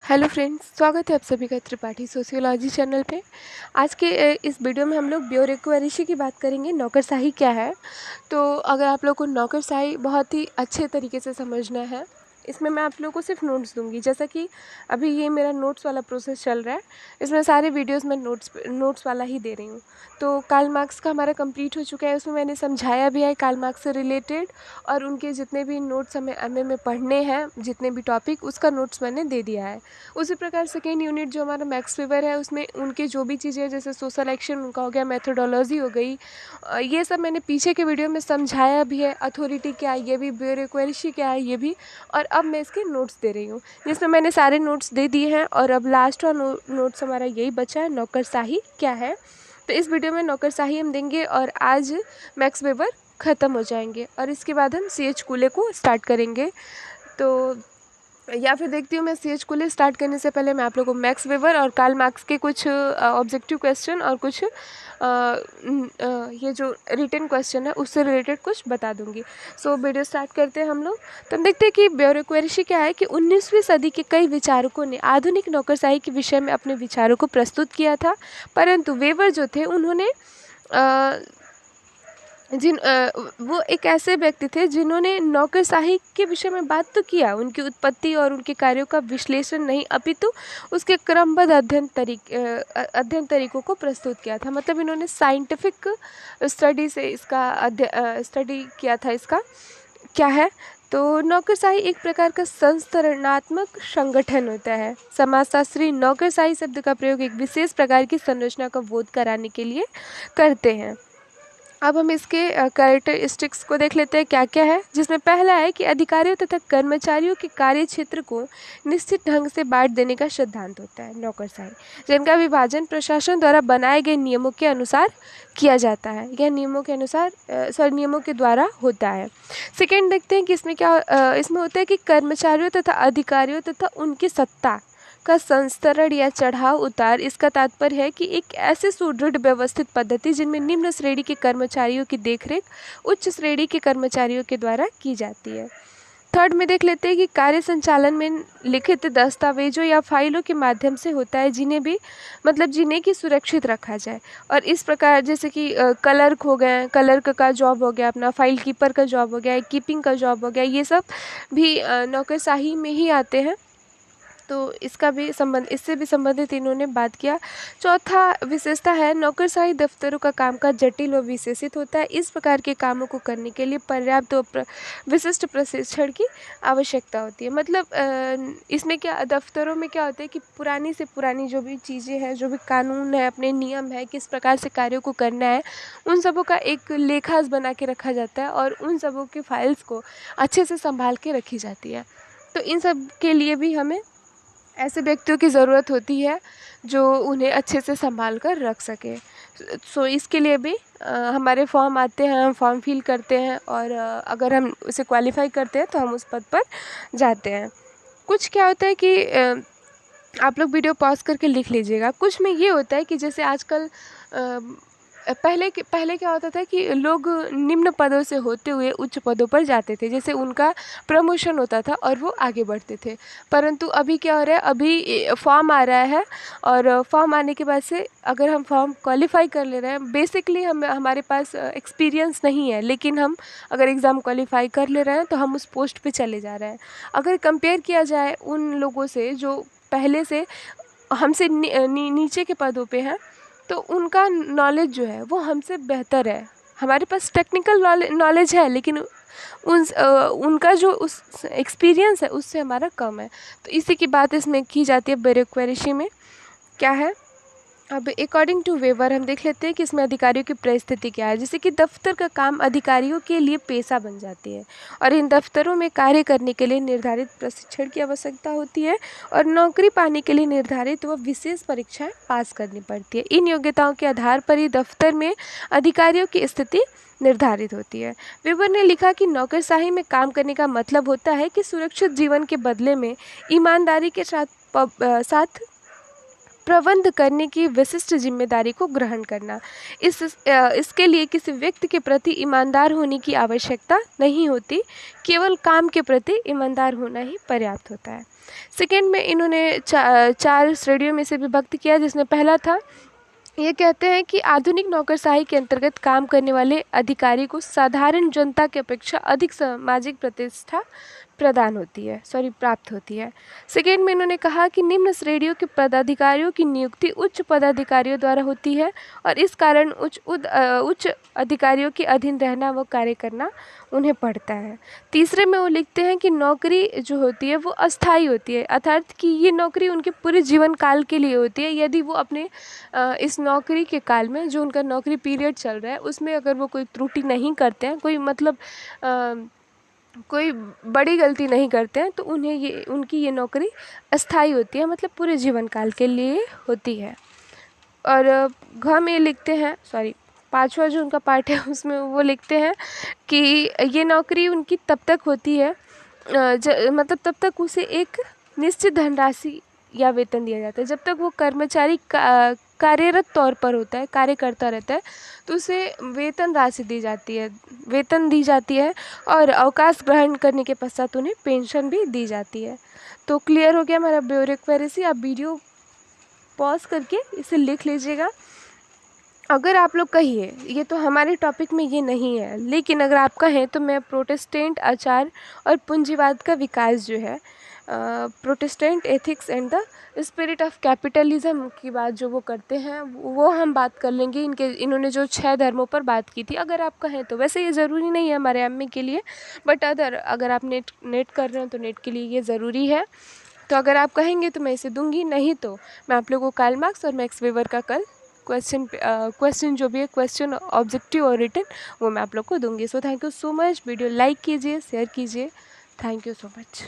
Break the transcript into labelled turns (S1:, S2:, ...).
S1: Hello friends, स्वागत है आप सभी का त्रिपाठी सोशियोलॉजी चैनल पे। आज के इस वीडियो में हम लोग ब्यूरोक्रेसी की बात करेंगे। नौकरशाही क्या है? तो अगर आप लोग को नौकरशाही बहुत ही अच्छे तरीके से समझना है, इसमें मैं आप लोगों को सिर्फ नोट्स दूंगी। जैसा कि अभी ये मेरा नोट्स वाला प्रोसेस चल रहा है, इसमें सारे वीडियोस मैं नोट्स वाला ही दे रही हूँ। तो कार्ल मार्क्स का हमारा कंप्लीट हो चुका है, उसमें मैंने समझाया भी है कार्ल मार्क्स से रिलेटेड, और उनके जितने भी नोट्स हमें एमए में पढ़ने हैं, जितने भी टॉपिक, उसका नोट्स मैंने दे दिया है। उसी प्रकार सेकेंड यूनिट जो हमारा मैक्स वेबर है, उसमें उनके जो भी चीज़ें जैसे सोशल एक्शन उनका हो गया, मेथोडोलॉजी हो गई, ये सब मैंने पीछे के वीडियो में समझाया भी है। अथॉरिटी क्या है ये भी, ब्यूरोक्रेसी क्या है ये भी, और अब मैं इसके नोट्स दे रही हूँ जिसमें मैंने सारे नोट्स दे दिए हैं। और अब लास्ट वाला नोट्स हमारा यही बचा है, नौकरशाही क्या है। तो इस वीडियो में नौकरशाही हम देंगे और आज मैक्स वेबर ख़त्म हो जाएंगे और इसके बाद हम CH कूले को स्टार्ट करेंगे। तो या फिर देखती हूँ मैं CH कूले स्टार्ट करने से पहले मैं आप लोगों को मैक्स वेबर और कार्ल मार्क्स के कुछ ऑब्जेक्टिव क्वेश्चन और कुछ ये जो रिटन क्वेश्चन है उससे रिलेटेड कुछ बता दूंगी। सो वीडियो स्टार्ट करते हैं हम लोग। तो हम देखते हैं कि ब्यूरोक्रेसी क्या है। कि 19वीं सदी के कई विचारकों ने आधुनिक नौकरशाही के विषय में अपने विचारों को प्रस्तुत किया था, परंतु वेबर जो थे उन्होंने वो एक ऐसे व्यक्ति थे जिन्होंने नौकरशाही के विषय में बात तो किया, उनकी उत्पत्ति और उनके कार्यों का विश्लेषण नहीं, अपितु उसके क्रमबद्ध अध्ययन तरीकों को प्रस्तुत किया था। मतलब इन्होंने साइंटिफिक स्टडी से इसका स्टडी किया था। इसका क्या है? तो नौकरशाही एक प्रकार का संस्थानात्मक संगठन होता है। समाजशास्त्री नौकरशाही शब्द का प्रयोग एक विशेष प्रकार की संरचना का बोध कराने के लिए करते हैं। अब हम इसके कैरेक्टरिस्टिक्स को देख लेते हैं क्या क्या है। जिसमें पहला है कि अधिकारियों तथा कर्मचारियों के कार्य क्षेत्र को निश्चित ढंग से बांट देने का सिद्धांत होता है नौकरशाही, जिनका विभाजन प्रशासन द्वारा बनाए गए नियमों के अनुसार किया जाता है। यह नियमों के अनुसार नियमों के द्वारा होता है। सेकेंड देखते हैं कि इसमें क्या इसमें होता है कि कर्मचारियों तथा अधिकारियों तथा उनकी सत्ता का संस्तरण या चढ़ाव उतार। इसका तात्पर्य है कि एक ऐसे सुदृढ़ व्यवस्थित पद्धति जिनमें निम्न श्रेणी के कर्मचारियों की देखरेख उच्च श्रेणी के कर्मचारियों के द्वारा की जाती है। थर्ड में देख लेते हैं कि कार्य संचालन में लिखित दस्तावेजों या फाइलों के माध्यम से होता है, जिन्हें की सुरक्षित रखा जाए। और इस प्रकार जैसे कि क्लर्क हो गए, क्लर्क का जॉब हो गया, अपना फाइल कीपर का जॉब हो गया, कीपिंग का जॉब हो गया, ये सब भी नौकरशाही में ही आते हैं। तो इससे भी संबंधित इन्होंने बात किया। चौथा विशेषता है नौकरशाही दफ्तरों का कामकाज जटिल और विशेषित होता है। इस प्रकार के कामों को करने के लिए पर्याप्त और विशिष्ट प्रशिक्षण की आवश्यकता होती है। मतलब इसमें क्या, दफ्तरों में क्या होता है कि पुरानी से पुरानी जो भी चीज़ें हैं, जो भी कानून है, अपने नियम है, किस प्रकार से कार्यों को करना है, उन सबों का एक लेखाज बना के रखा जाता है और उन सबों की फाइल्स को अच्छे से संभाल के रखी जाती है। तो इन सब के लिए भी हमें ऐसे व्यक्तियों की ज़रूरत होती है जो उन्हें अच्छे से संभाल कर रख सके। सो इसके लिए भी हमारे फॉर्म आते हैं, हम फॉर्म फिल करते हैं और अगर हम उसे क्वालिफाई करते हैं तो हम उस पद पर जाते हैं। कुछ क्या होता है कि आप लोग वीडियो पॉज करके लिख लीजिएगा। कुछ में ये होता है कि जैसे आजकल पहले क्या होता था कि लोग निम्न पदों से होते हुए उच्च पदों पर जाते थे, जैसे उनका प्रमोशन होता था और वो आगे बढ़ते थे। परंतु अभी क्या हो रहा है, अभी फॉर्म आ रहा है और फॉर्म आने के बाद से अगर हम फॉर्म क्वालिफाई कर ले रहे हैं, बेसिकली हमारे पास एक्सपीरियंस नहीं है, लेकिन हम अगर एग्ज़ाम क्वालिफाई कर ले रहे हैं तो हम उस पोस्ट पे चले जा रहे हैं। अगर कंपेयर किया जाए उन लोगों से जो पहले से हमसे नीचे के पदों पे हैं, तो उनका नॉलेज जो है वो हमसे बेहतर है। हमारे पास टेक्निकल नॉलेज है, लेकिन उनका जो उस एक्सपीरियंस है उससे हमारा कम है। तो इसी की बात इसमें की जाती है ब्यूरोक्रेसी में। क्या है, अब अकॉर्डिंग टू वेबर हम देख लेते हैं कि इसमें अधिकारियों की परिस्थिति क्या है। जैसे कि दफ्तर का काम अधिकारियों के लिए पेशा बन जाती है और इन दफ्तरों में कार्य करने के लिए निर्धारित प्रशिक्षण की आवश्यकता होती है और नौकरी पाने के लिए निर्धारित व विशेष परीक्षाएं पास करनी पड़ती है। इन योग्यताओं के आधार पर ही दफ्तर में अधिकारियों की स्थिति निर्धारित होती है। वेबर ने लिखा कि नौकरशाही में काम करने का मतलब होता है कि सुरक्षित जीवन के बदले में ईमानदारी के साथ प्रबंध करने की विशिष्ट जिम्मेदारी को ग्रहण करना। इसके लिए किसी व्यक्ति के प्रति ईमानदार होने की आवश्यकता नहीं होती, केवल काम के प्रति ईमानदार होना ही पर्याप्त होता है। सेकेंड में इन्होंने चार श्रेणियों में से विभक्त किया, जिसमें पहला था, ये कहते हैं कि आधुनिक नौकरशाही के अंतर्गत काम करने वाले अधिकारी को साधारण जनता की अपेक्षा अधिक सामाजिक प्रतिष्ठा प्राप्त होती है। सेकेंड में इन्होंने कहा कि निम्न श्रेणियों के पदाधिकारियों की नियुक्ति उच्च पदाधिकारियों द्वारा होती है और इस कारण उच्च अधिकारियों के अधीन रहना व कार्य करना उन्हें पड़ता है। तीसरे में वो लिखते हैं कि नौकरी जो होती है वो अस्थायी होती है, अर्थात कि ये नौकरी उनके पूरे जीवन काल के लिए होती है। यदि वो अपने इस नौकरी के काल में, जो उनका नौकरी पीरियड चल रहा है, उसमें अगर वो कोई त्रुटि नहीं करते हैं, कोई बड़ी गलती नहीं करते हैं, तो उनकी ये नौकरी अस्थायी होती है, मतलब पूरे जीवन काल के लिए होती है। और घ में लिखते हैं, पांचवा जो उनका पार्ट है उसमें वो लिखते हैं कि ये नौकरी उनकी तब तक होती है, मतलब तब तक उसे एक निश्चित धनराशि या वेतन दिया जाता है। जब तक वो कर्मचारी कार्यरत तौर पर होता है, कार्य करता रहता है, तो उसे वेतन दी जाती है और अवकाश ग्रहण करने के पश्चात उन्हें पेंशन भी दी जाती है। तो क्लियर हो गया हमारा ब्यूरोक्रेसी। आप वीडियो पॉज करके इसे लिख लीजिएगा। अगर आप लोग कहिए ये तो हमारे टॉपिक में ये नहीं है, लेकिन अगर आप कहें तो मैं प्रोटेस्टेंट आचार और पूंजीवाद का विकास जो है, Protestant ethics and the spirit of capitalism की बात जो वो करते हैं, वो हम बात कर लेंगे। इन्होंने जो 6 धर्मों पर बात की थी, अगर आप कहें तो। वैसे ये ज़रूरी नहीं है हमारे एमए के लिए, बट अगर आप नेट कर रहे हो तो नेट के लिए ये ज़रूरी है। तो अगर आप कहेंगे तो मैं इसे दूंगी, नहीं तो मैं आप लोगों को कार्ल मार्क्स और मैक्स वेबर का कल क्वेश्चन जो भी है, क्वेश्चन ऑब्जेक्टिव और रिटन, वो मैं आप लोग को दूंगी। So thank you so much. Video like कीजिए, शेयर कीजिए। Thank you so much.